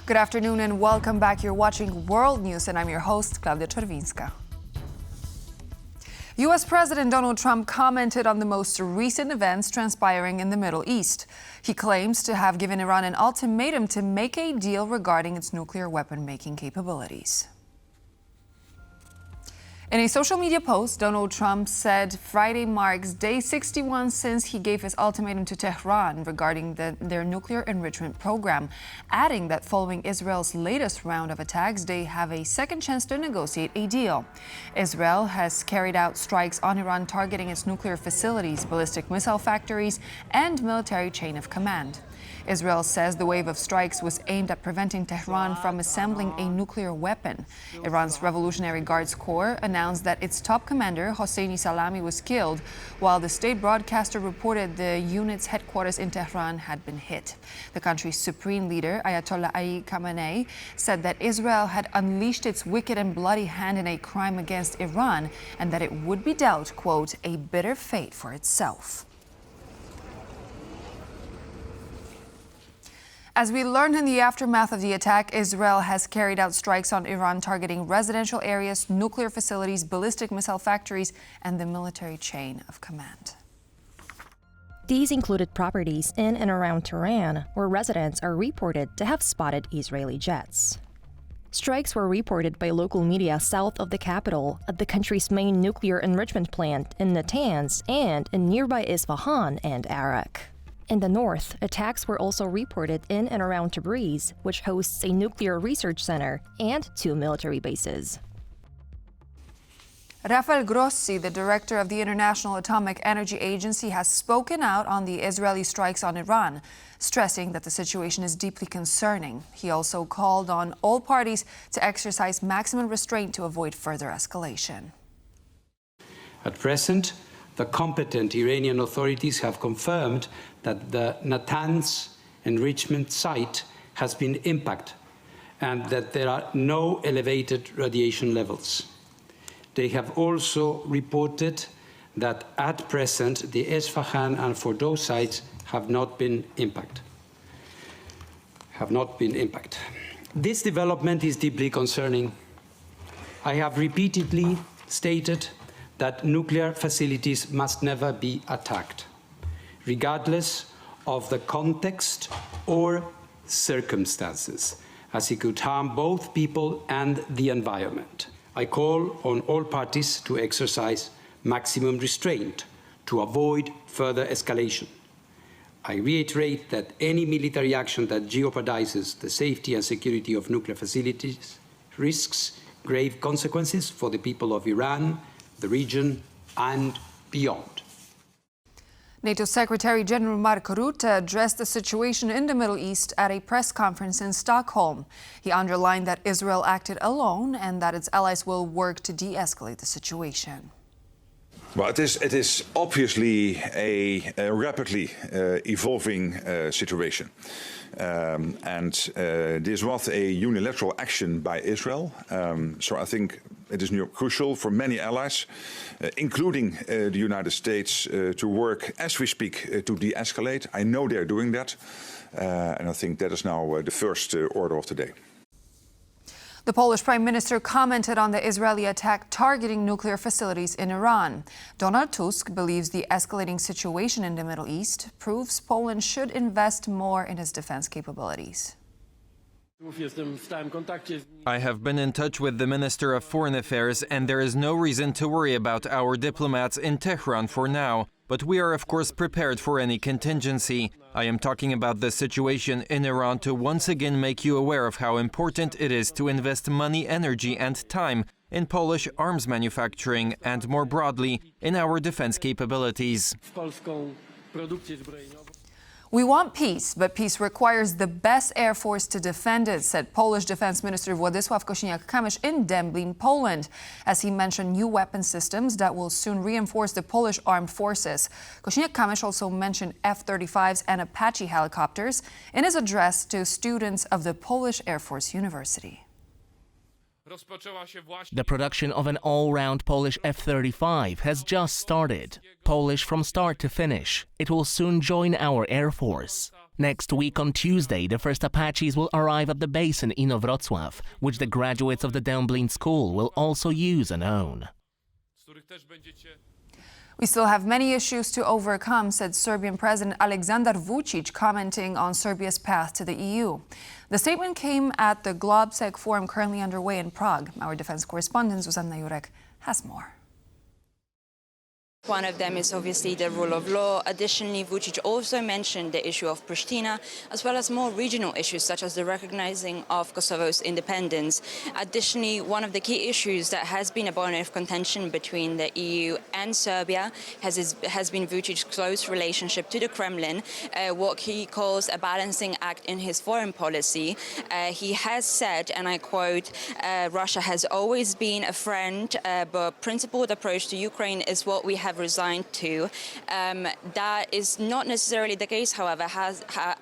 Good afternoon and welcome back. You're watching World News and I'm your host, Klaudia Czerwińska. U.S. President Donald Trump commented on the most recent events transpiring in the Middle East. He claims to have given Iran an ultimatum to make a deal regarding its nuclear weapon-making capabilities. In a social media post, Donald Trump said Friday marks day 61 since he gave his ultimatum to Tehran regarding their nuclear enrichment program, adding that following Israel's latest round of attacks, they have a second chance to negotiate a deal. Israel has carried out strikes on Iran targeting its nuclear facilities, ballistic missile factories, and military chain of command. Israel says the wave of strikes was aimed at preventing Tehran from assembling a nuclear weapon. Iran's Revolutionary Guards Corps announced that its top commander, Hosseini Salami, was killed, while the state broadcaster reported the unit's headquarters in Tehran had been hit. The country's supreme leader, Ayatollah Ali Khamenei, said that Israel had unleashed its wicked and bloody hand in a crime against Iran and that it would be dealt, quote, a bitter fate for itself. As we learned in the aftermath of the attack, Israel has carried out strikes on Iran targeting residential areas, nuclear facilities, ballistic missile factories, and the military chain of command. These included properties in and around Tehran, where residents are reported to have spotted Israeli jets. Strikes were reported by local media south of the capital at the country's main nuclear enrichment plant in Natanz and in nearby Isfahan and Arak. In the north, attacks were also reported in and around Tabriz, which hosts a nuclear research center, and 2 military bases. Rafael Grossi, the director of the International Atomic Energy Agency, has spoken out on the Israeli strikes on Iran, stressing that the situation is deeply concerning. He also called on all parties to exercise maximum restraint to avoid further escalation. At present, the competent Iranian authorities have confirmed that the Natanz enrichment site has been impacted and that there are no elevated radiation levels. They have also reported that at present the Isfahan and Fordow sites have not been impacted. This development is deeply concerning. I have repeatedly stated that nuclear facilities must never be attacked, regardless of the context or circumstances, as it could harm both people and the environment. I call on all parties to exercise maximum restraint to avoid further escalation. I reiterate that any military action that jeopardizes the safety and security of nuclear facilities risks grave consequences for the people of Iran, the region, and beyond. NATO Secretary General Mark Rutte addressed the situation in the Middle East at a press conference in Stockholm. He underlined that Israel acted alone and that its allies will work to de-escalate the situation. Well, it is obviously a rapidly evolving situation. This was a unilateral action by Israel. So I think it is crucial for many allies, including the United States, to work as we speak to de-escalate. I know they're doing that. And I think that is now the first order of the day. The Polish Prime Minister commented on the Israeli attack targeting nuclear facilities in Iran. Donald Tusk believes the escalating situation in the Middle East proves Poland should invest more in its defense capabilities. I have been in touch with the Minister of Foreign Affairs, and there is no reason to worry about our diplomats in Tehran for now. But we are, of course, prepared for any contingency. I am talking about the situation in Iran to once again make you aware of how important it is to invest money, energy, and time in Polish arms manufacturing and, more broadly, in our defense capabilities. We want peace, but peace requires the best air force to defend it, said Polish Defense Minister Władysław Kosiniak-Kamysz in Dęblin, Poland, as he mentioned new weapon systems that will soon reinforce the Polish armed forces. Kosiniak-Kamysz also mentioned F-35s and Apache helicopters in his address to students of the Polish Air Force University. The production of an all-round Polish F-35 has just started. Polish from start to finish. It will soon join our Air Force. Next week on Tuesday, the first Apaches will arrive at the base in Inowrocław, which the graduates of the Dęblin school will also use and own. We still have many issues to overcome, said Serbian President Aleksandar Vučić, commenting on Serbia's path to the EU. The statement came at the Globsec forum currently underway in Prague. Our defense correspondent, Zuzanna Jurek, has more. One of them is obviously the rule of law. Additionally, Vučić also mentioned the issue of Pristina, as well as more regional issues such as the recognizing of Kosovo's independence. Additionally, one of the key issues that has been a bone of contention between the EU and Serbia has been Vučić's close relationship to the Kremlin, what he calls a balancing act in his foreign policy. He has said, and I quote, Russia has always been a friend, but principled approach to Ukraine is what we have resigned to. That is not necessarily the case, however,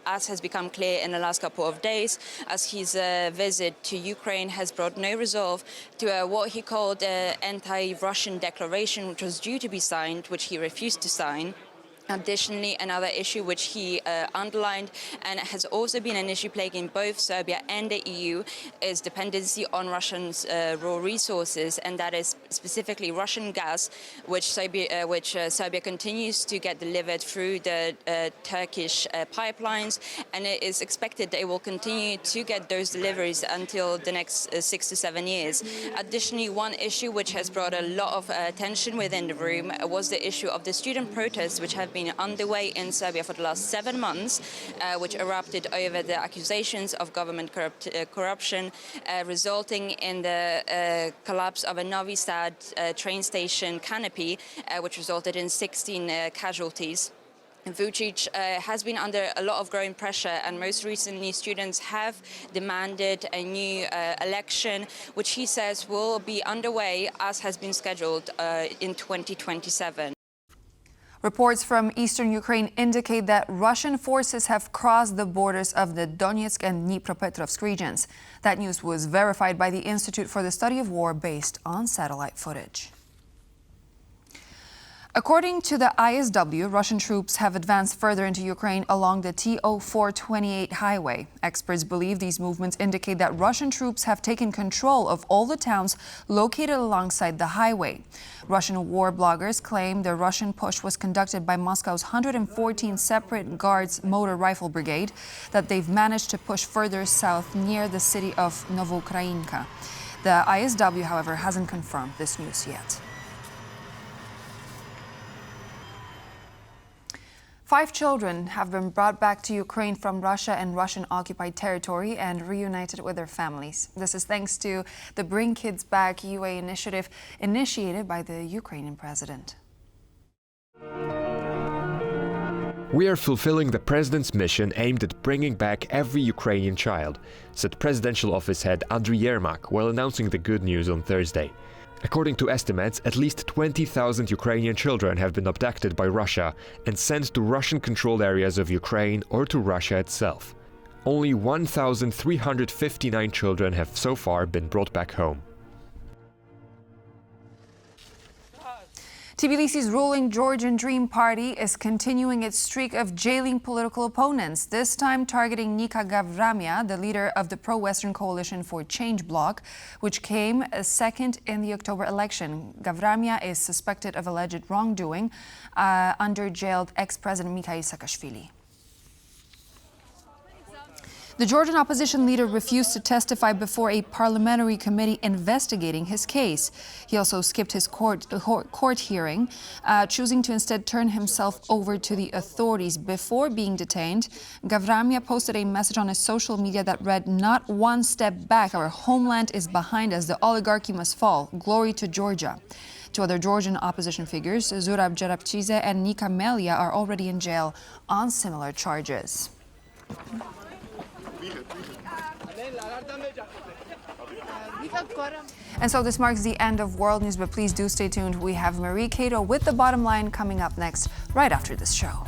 as has become clear in the last couple of days, as his visit to Ukraine has brought no resolve to what he called an anti-Russian declaration, which was due to be signed, which he refused to sign. Additionally, another issue which he underlined, and has also been an issue plaguing both Serbia and the EU, is dependency on Russian raw resources, and that is specifically Russian gas, which Serbia continues to get delivered through the Turkish pipelines, and it is expected they will continue to get those deliveries until the next 6 to 7 years. Additionally, one issue which has brought a lot of tension within the room was the issue of the student protests, which have been underway in Serbia for the last 7 months, which erupted over the accusations of government corruption, resulting in the collapse of a Novi Sad train station canopy, which resulted in 16 casualties. Vučić has been under a lot of growing pressure, and most recently students have demanded a new election, which he says will be underway as has been scheduled in 2027. Reports from eastern Ukraine indicate that Russian forces have crossed the borders of the Donetsk and Dnipropetrovsk regions. That news was verified by the Institute for the Study of War based on satellite footage. According to the ISW, Russian troops have advanced further into Ukraine along the TO-428 highway. Experts believe these movements indicate that Russian troops have taken control of all the towns located alongside the highway. Russian war bloggers claim the Russian push was conducted by Moscow's 114 separate Guards Motor Rifle Brigade, that they've managed to push further south near the city of Novoukrayinka. The ISW, however, hasn't confirmed this news yet. 5 children have been brought back to Ukraine from Russia and Russian-occupied territory and reunited with their families. This is thanks to the Bring Kids Back UA initiative initiated by the Ukrainian president. We are fulfilling the president's mission aimed at bringing back every Ukrainian child, said presidential office head Andriy Yermak while announcing the good news on Thursday. According to estimates, at least 20,000 Ukrainian children have been abducted by Russia and sent to Russian-controlled areas of Ukraine or to Russia itself. Only 1,359 children have so far been brought back home. Tbilisi's ruling Georgian Dream Party is continuing its streak of jailing political opponents, this time targeting Nika Gavramia, the leader of the pro-Western Coalition for Change bloc, which came second in the October election. Gavramia is suspected of alleged wrongdoing under jailed ex-president Mikhail Saakashvili. The Georgian opposition leader refused to testify before a parliamentary committee investigating his case. He also skipped his court hearing, choosing to instead turn himself over to the authorities before being detained. Gavramia posted a message on his social media that read, "Not one step back, our homeland is behind us, the oligarchy must fall, glory to Georgia." 2 other Georgian opposition figures, Zurab Jarabchize and Nika Melia, are already in jail on similar charges. And so this marks the end of World News, but please do stay tuned. We have Marie Cato with the bottom line coming up next, right after this show.